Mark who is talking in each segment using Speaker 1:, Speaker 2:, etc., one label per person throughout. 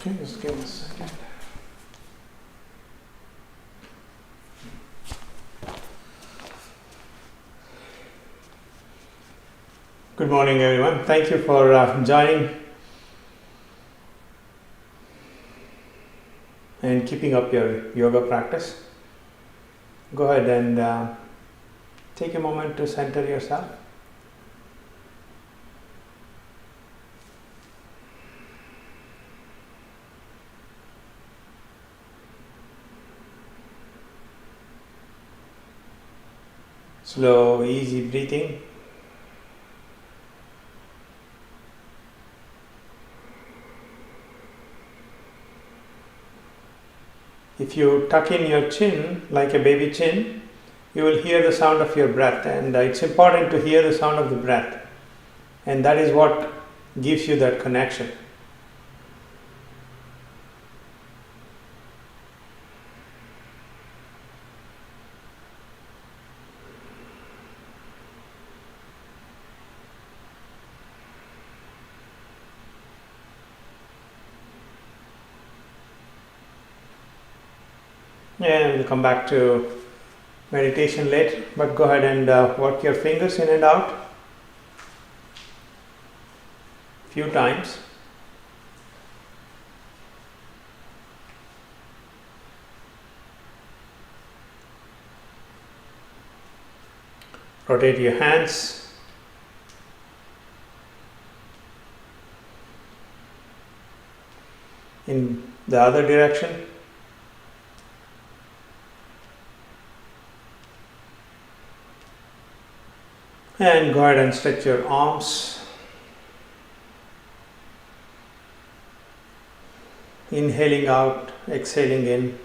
Speaker 1: Okay, just give me a second. Good morning, everyone. Thank you for joining and keeping up your yoga practice. Go ahead and take a moment to center yourself. Slow, easy breathing. If you tuck in your chin like a baby chin, you will hear the sound of your breath, and it's important to hear the sound of the breath, and that is what gives you that connection. And we'll come back to meditation later, but go ahead and work your fingers in and out a few times. Rotate your hands. In the other direction. And go ahead and stretch your arms. Inhaling out, exhaling in.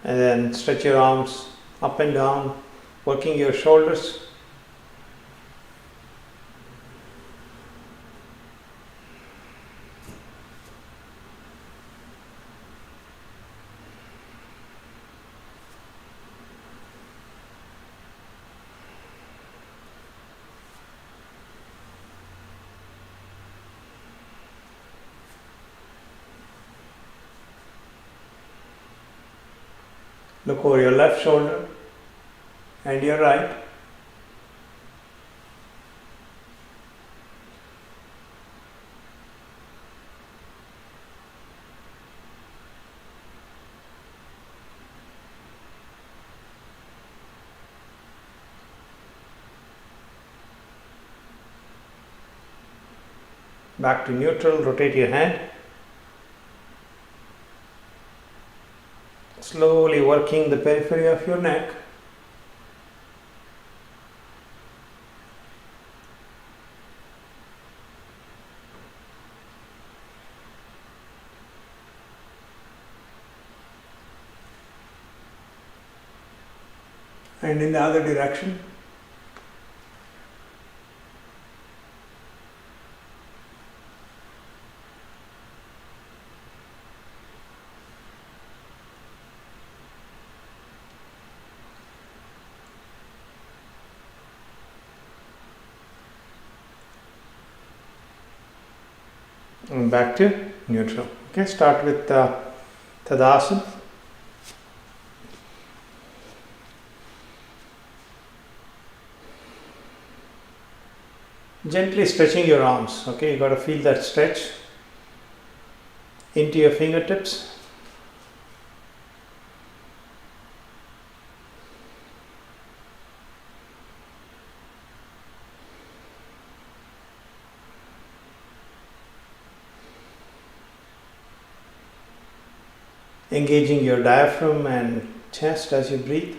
Speaker 1: And then stretch your arms up and down, working your shoulders. Look over your left shoulder and your right. Back to neutral, rotate your hand. Slowly working the periphery of your neck. And in the other direction. And back to neutral. Okay, start with Tadasana. Gently stretching your arms. Okay, you got to feel that stretch into your fingertips. Engaging your diaphragm and chest as you breathe.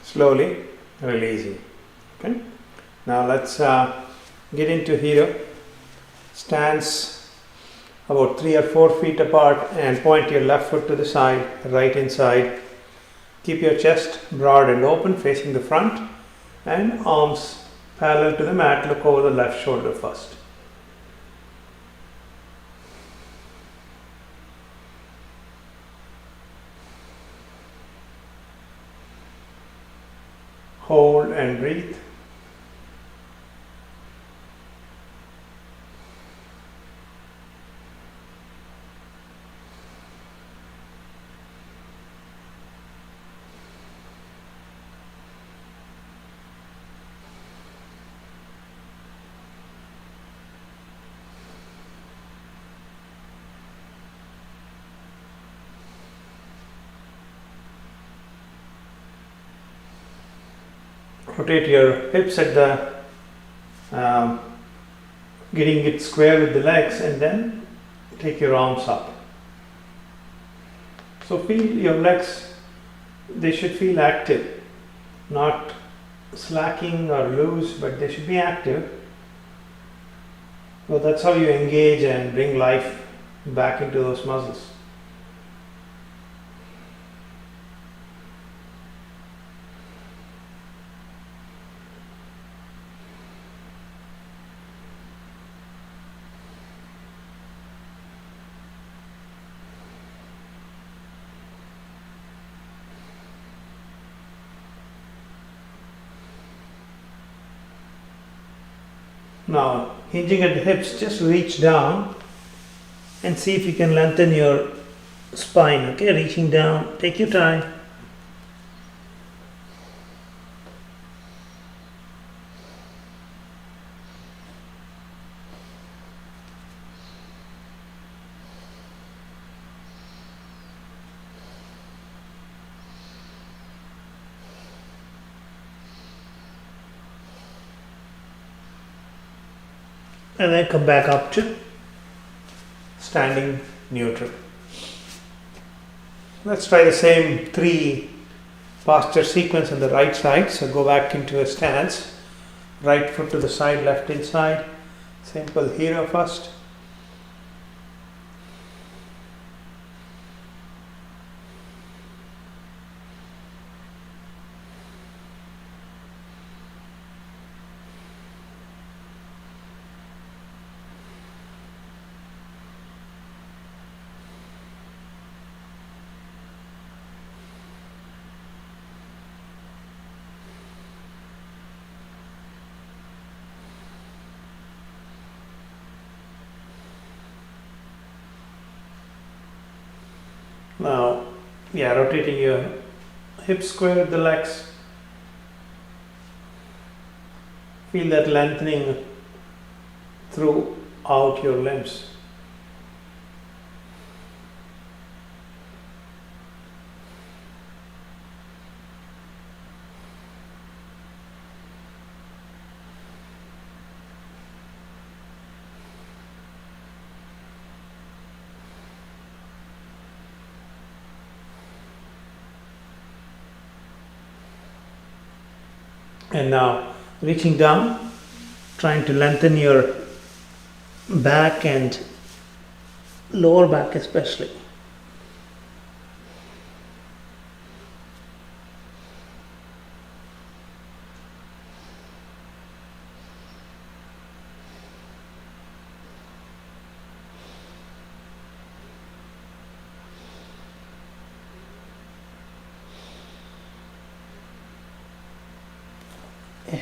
Speaker 1: slowly releasing. Okay. Now let's get into here. Stance about 3 or 4 feet apart and point your left foot to the side, right inside. Keep your chest broad and open facing the front and arms parallel to the mat. Look over the left shoulder first. Hold and breathe. Rotate your hips at the getting it square with the legs, and then take your arms up. So feel your legs, they should feel active, not slacking or loose, but they should be active. So that's how you engage and bring life back into those muscles. Now, hinging at the hips, just reach down and see if you can lengthen your spine. Okay, reaching down, take your time. And then come back up to standing neutral. Let's try the same 3 posture sequence on the right side. So go back into a stance. Right foot to the side, left inside. Simple here first. Now, rotating your hips square with the legs. Feel that lengthening throughout your limbs. And now reaching down, trying to lengthen your back and lower back especially.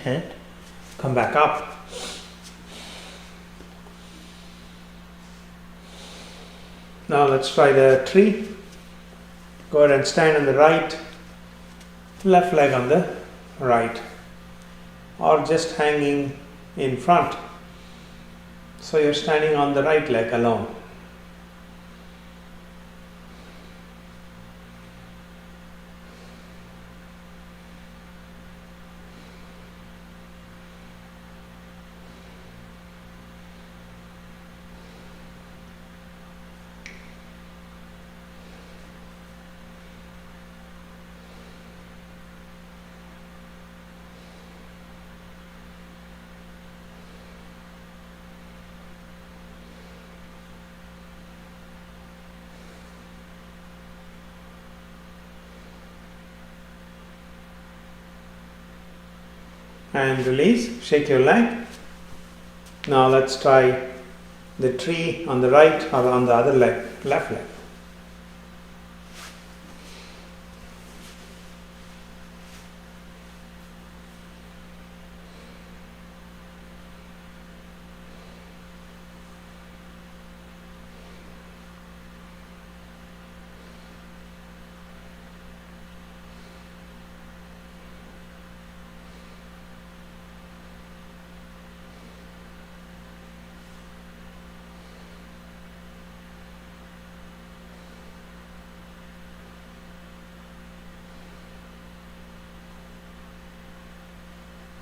Speaker 1: And come back up. Now let's try the tree. Go ahead and stand on the right, left leg on the right, or just hanging in front. So you're standing on the right leg alone. and release. Shake your leg. Now let's try the tree on the right or on the other leg, left leg.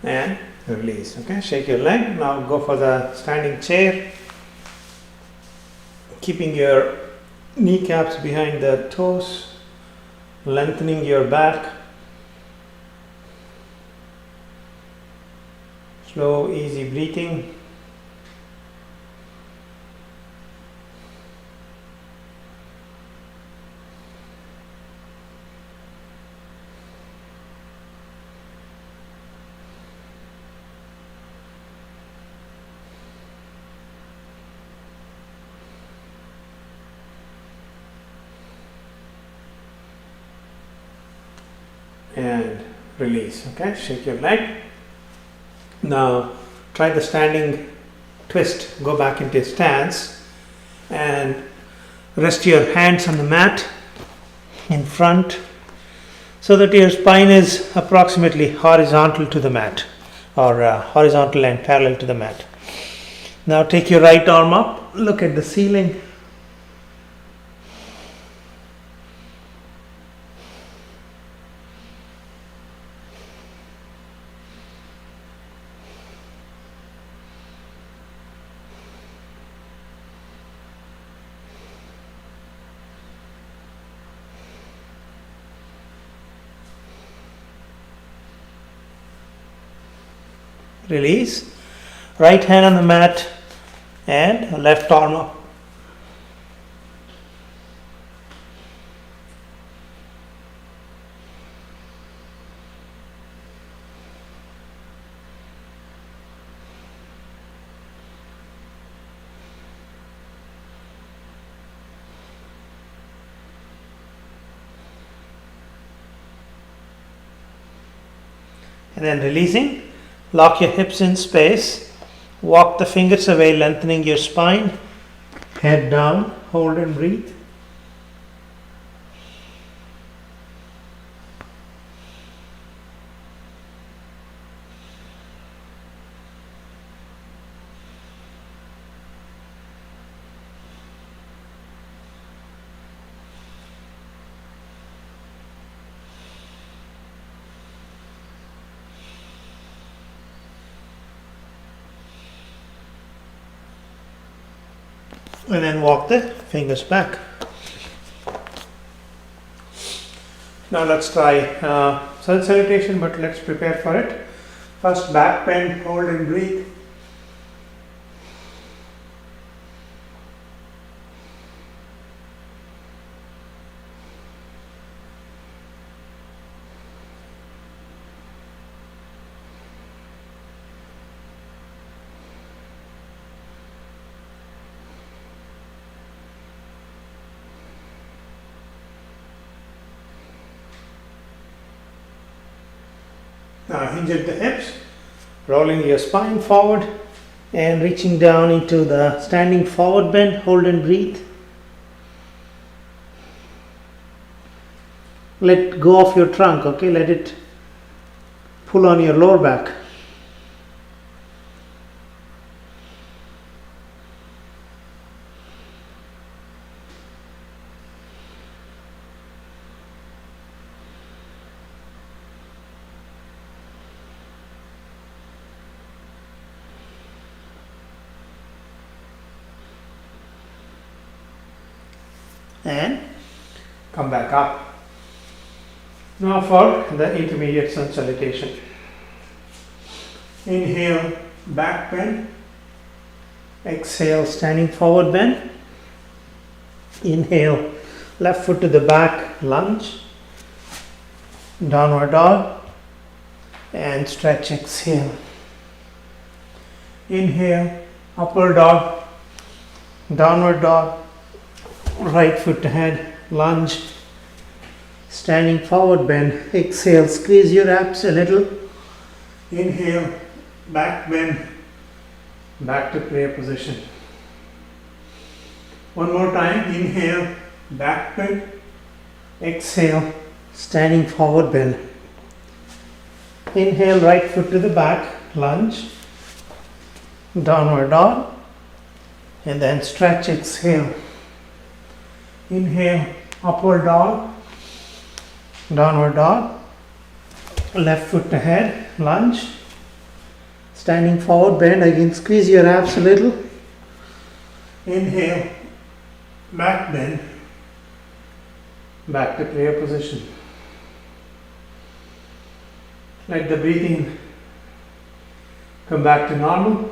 Speaker 1: And release. Okay, shake your leg. Now go for the standing chair, keeping your kneecaps behind the toes, lengthening your back. Slow, easy breathing. And release. Okay, shake your leg. Now try the standing twist. Go back into a stance and rest your hands on the mat in front so that your spine is approximately horizontal to the mat, or horizontal and parallel to the mat. Now take your right arm up, look at the ceiling. Release. Right hand on the mat and left arm up. And then releasing. Lock your hips in space. Walk the fingers away, lengthening your spine. Head down, hold and breathe. And then walk the fingers back. Now let's try sun salutation, but let's prepare for it. First back bend, hold and breathe. Now hinge at the hips, rolling your spine forward and reaching down into the standing forward bend, hold and breathe. Let go of your trunk, okay? Let it pull on your lower back. And come back up. Now for the intermediate sun salutation. Inhale, back bend. Exhale, standing forward bend. Inhale, left foot to the back, lunge. Downward dog. and stretch, exhale. Inhale, upward dog, downward dog, right foot ahead, lunge, standing forward bend, exhale, squeeze your abs a little, inhale, back bend, back to prayer position. One more time, inhale, back bend, exhale, standing forward bend. Inhale, right foot to the back, lunge, downward dog, and then stretch, exhale. Inhale, upward dog, downward dog, left foot ahead, lunge, standing forward bend, again squeeze your abs a little. Inhale, back bend, back to prayer position. Let the breathing come back to normal.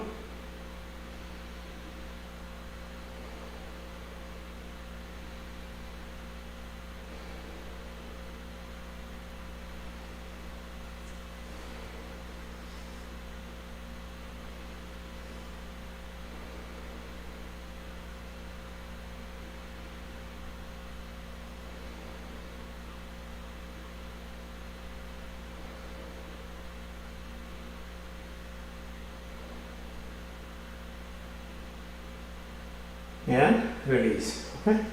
Speaker 1: And release. Okay.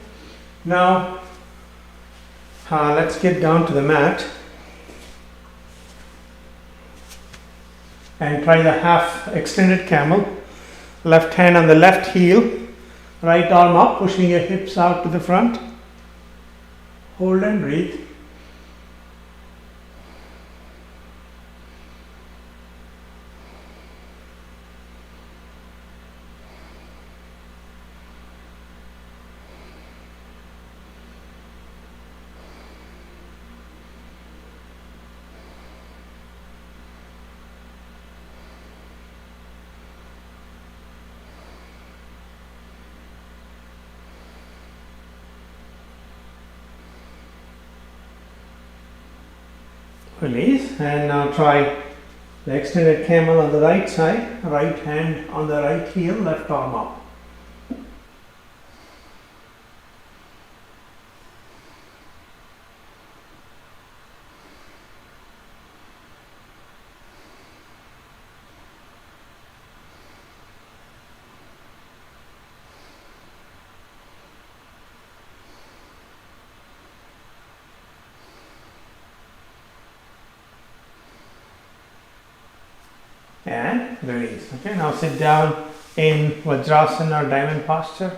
Speaker 1: Now let's get down to the mat and try the half extended camel. Left hand on the left heel, right arm up, pushing your hips out to the front. Hold and breathe. Release, and now try the extended camel on the right side, right hand on the right heel, left arm up. And release. Okay, now sit down in Vajrasana or diamond posture.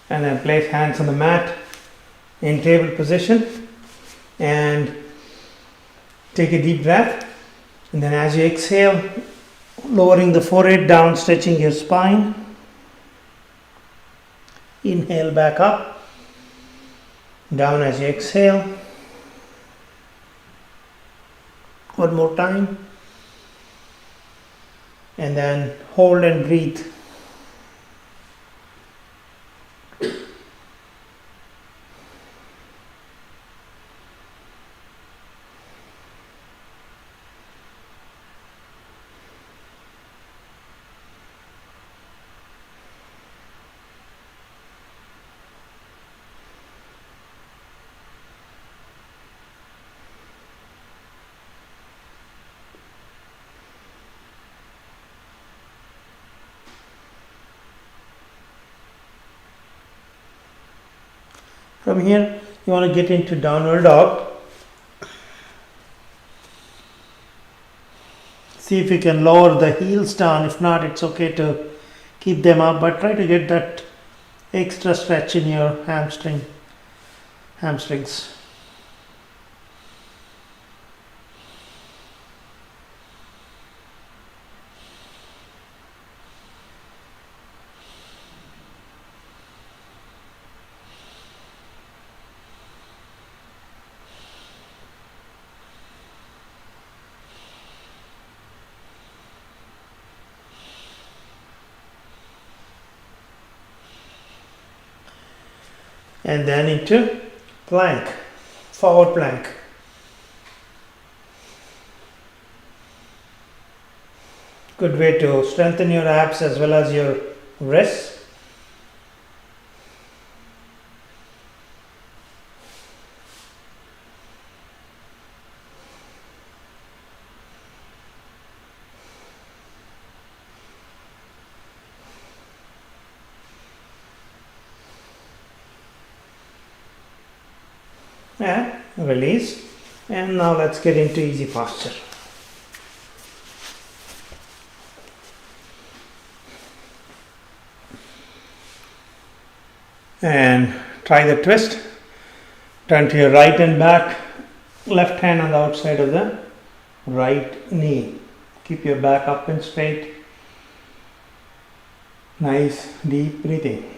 Speaker 1: And then place hands on the mat in table position and take a deep breath. And then as you exhale, lowering the forehead down, stretching your spine. Inhale back up, down as you exhale. One more time. And then hold and breathe. From here, you want to get into downward dog. See if you can lower the heels down. If not, it's okay to keep them up, but try to get that extra stretch in your hamstrings. and then into plank, forward plank. Good way to strengthen your abs as well as your wrists. And release. And now let's get into easy posture. And try the twist. Turn to your right and back, left hand on the outside of the right knee. Keep your back up and straight. Nice deep breathing.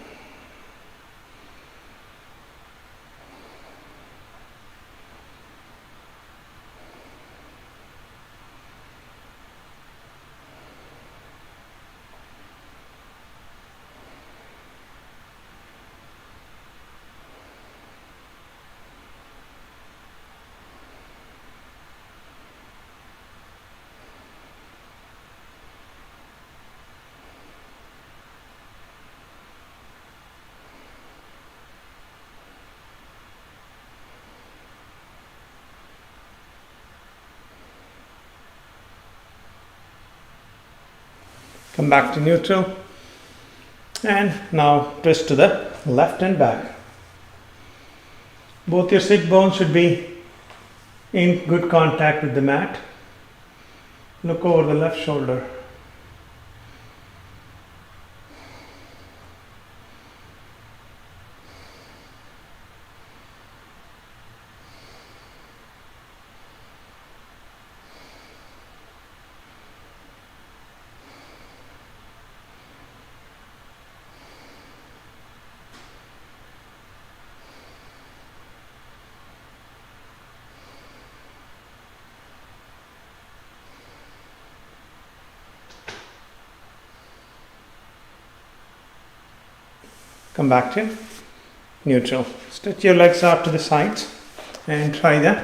Speaker 1: Come back to neutral, and now twist to the left and back. Both your sit bones should be in good contact with the mat. Look over the left shoulder. Come back to neutral. Stretch your legs out to the sides and try the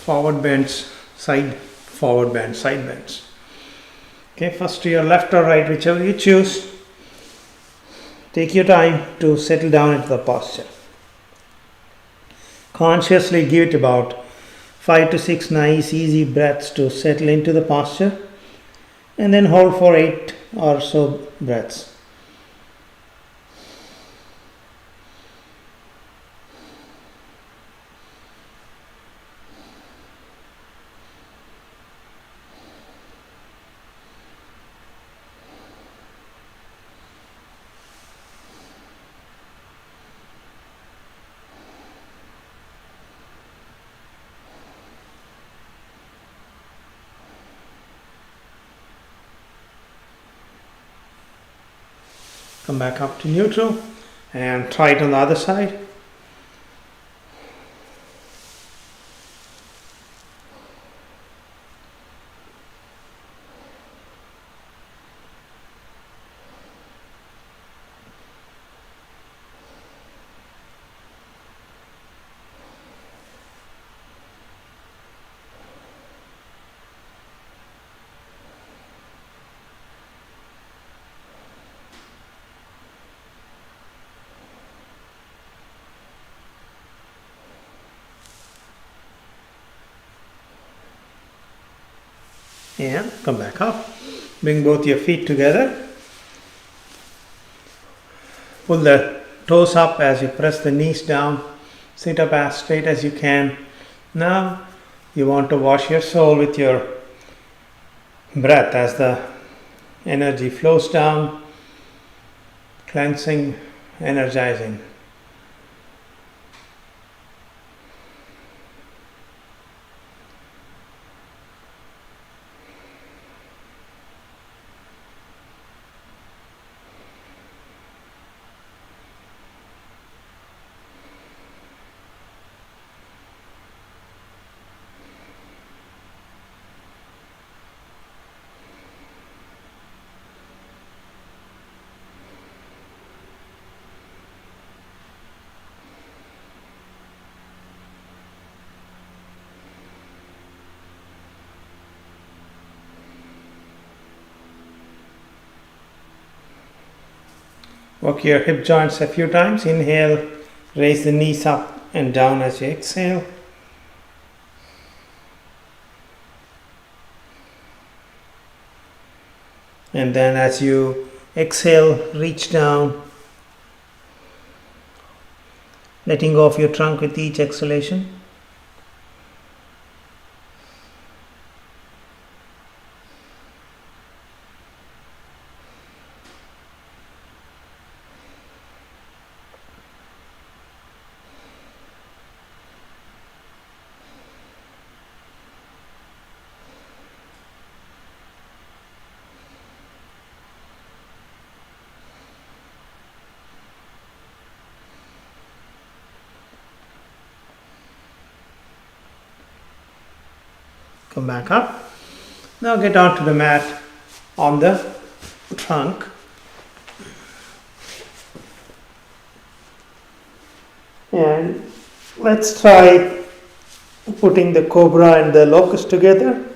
Speaker 1: forward bends, side forward bends, side bends. Okay, first to your left or right, whichever you choose. Take your time to settle down into the posture. Consciously give it about 5 to 6 nice easy breaths to settle into the posture, and then hold for 8 or so breaths. Come back up to neutral and try it on the other side. And come back up. Bring both your feet together. Pull the toes up as you press the knees down. Sit up as straight as you can. Now you want to wash your soul with your breath as the energy flows down, cleansing, energizing. Work your hip joints a few times. Inhale, raise the knees up and down as you exhale. And then as you exhale, reach down, letting go of your trunk with each exhalation. Come back up. Now get onto the mat on the trunk. And let's try putting the cobra and the locust together.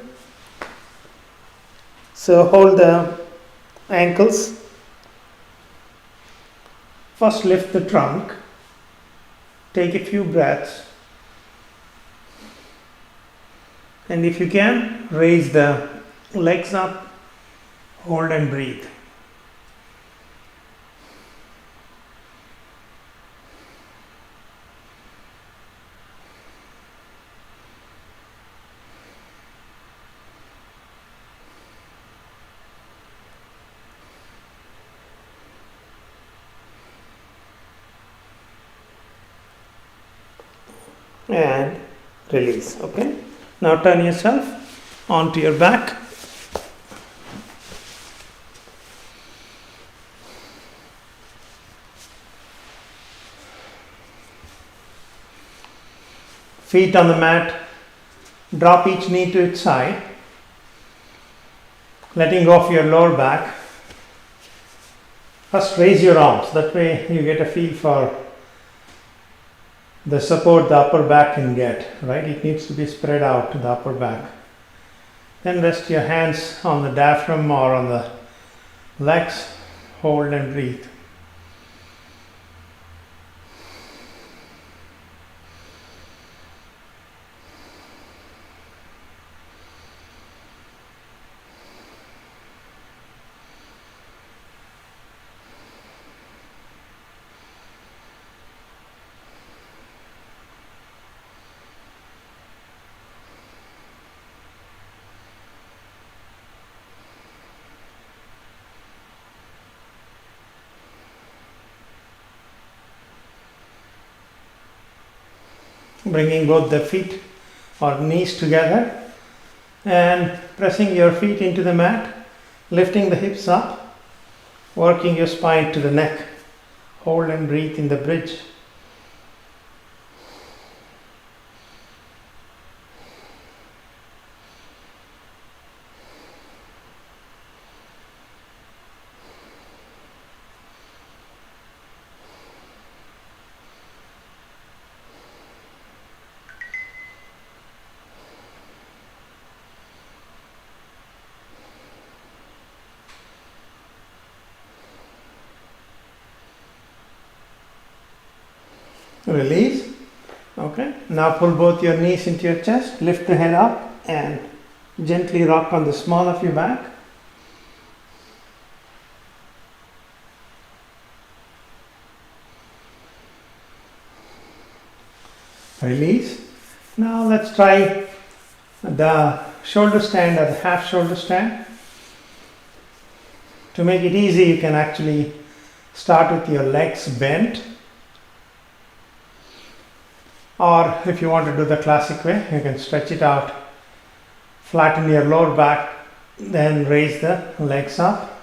Speaker 1: So hold the ankles. First lift the trunk. Take a few breaths. And if you can, raise the legs up, hold and breathe. And release, okay? Now turn yourself onto your back. Feet on the mat. Drop each knee to its side. Letting go of your lower back. First raise your arms. That way you get a feel for the support the upper back can get, right? It needs to be spread out to the upper back. Then rest your hands on the diaphragm or on the legs. Hold and breathe. Bringing both the feet or knees together and pressing your feet into the mat, lifting the hips up, working your spine to the neck. Hold and breathe in the bridge. Release. Okay. Now pull both your knees into your chest. Lift the head up and gently rock on the small of your back. Release. Now let's try the shoulder stand or the half shoulder stand. To make it easy, you can actually start with your legs bent. Or if you want to do the classic way, you can stretch it out, flatten your lower back, then raise the legs up,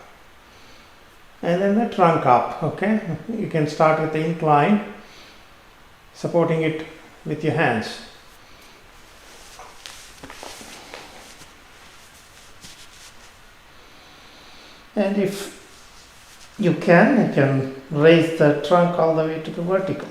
Speaker 1: and then the trunk up, okay? You can start with the incline, supporting it with your hands. And if you can raise the trunk all the way to the vertical.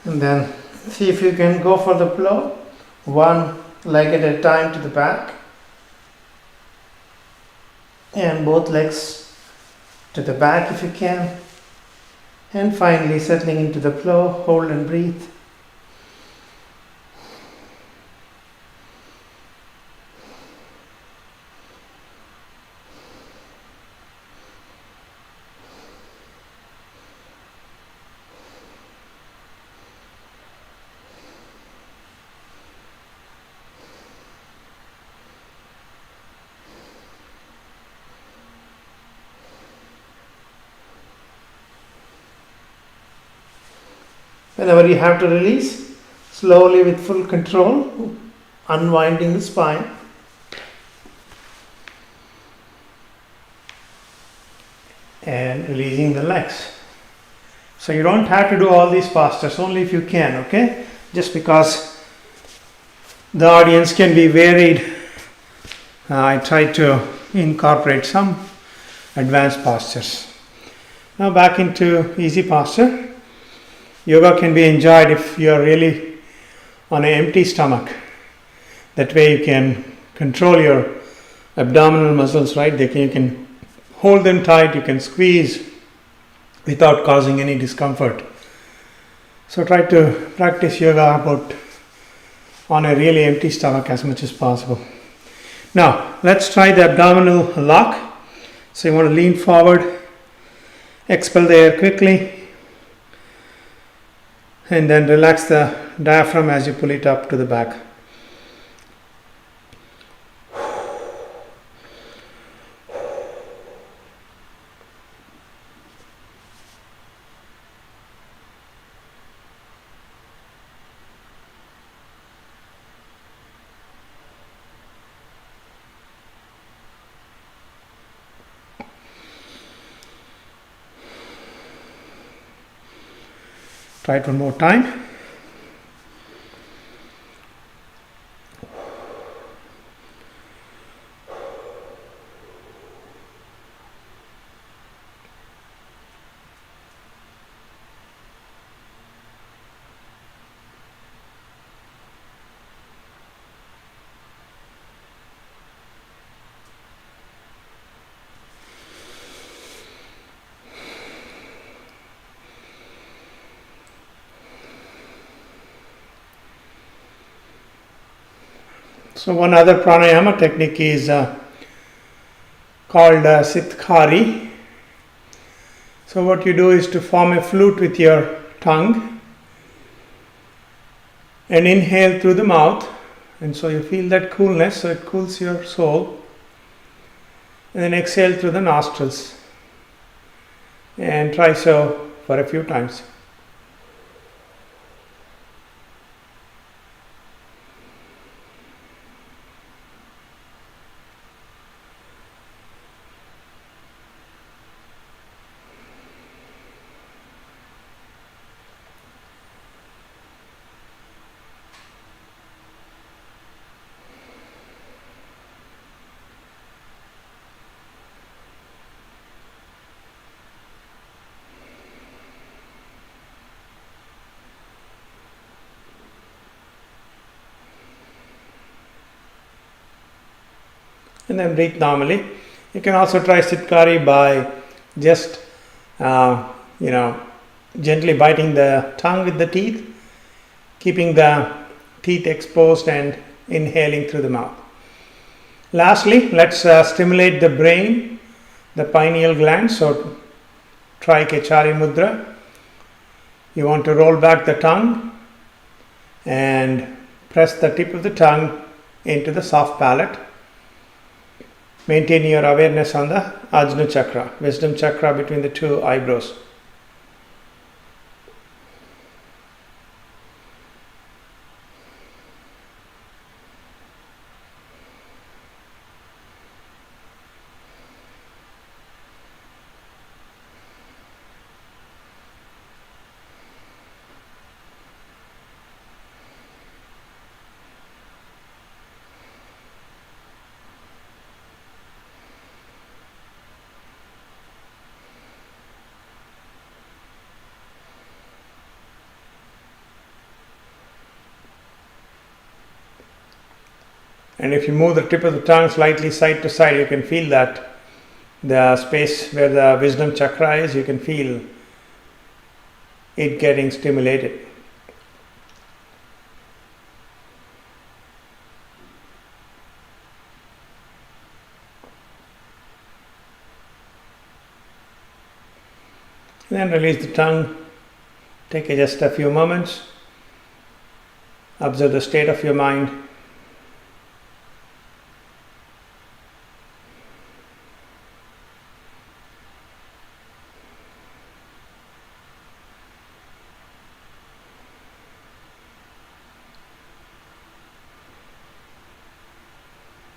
Speaker 1: And then see if you can go for the flow, one leg at a time to the back, and both legs to the back if you can. And finally settling into the flow, hold and breathe. Whenever you have to release, slowly with full control, unwinding the spine. And releasing the legs. So you don't have to do all these postures, only if you can, okay? Just because the audience can be varied, I try to incorporate some advanced postures. Now back into easy posture. Yoga can be enjoyed if you are really on an empty stomach. That way you can control your abdominal muscles, right? You can hold them tight, you can squeeze without causing any discomfort. So try to practice yoga on a really empty stomach as much as possible. Now let's try the abdominal lock. So you want to lean forward, expel the air quickly, and then relax the diaphragm as you pull it up to the back. Try it one more time. So one other pranayama technique is called Sitkari. So what you do is to form a flute with your tongue and inhale through the mouth, and so you feel that coolness, so it cools your soul, and then exhale through the nostrils, and try so for a few times. And then breathe normally. You can also try Sitkari by just gently biting the tongue with the teeth, keeping the teeth exposed and inhaling through the mouth. Lastly, let's stimulate the brain, the pineal gland. So try Kechari Mudra. You want to roll back the tongue and press the tip of the tongue into the soft palate. Maintain your awareness on the Ajna Chakra, wisdom chakra between the two eyebrows. And if you move the tip of the tongue slightly side to side, you can feel that the space where the wisdom chakra is, you can feel it getting stimulated. And then release the tongue. Take just a few moments. Observe the state of your mind.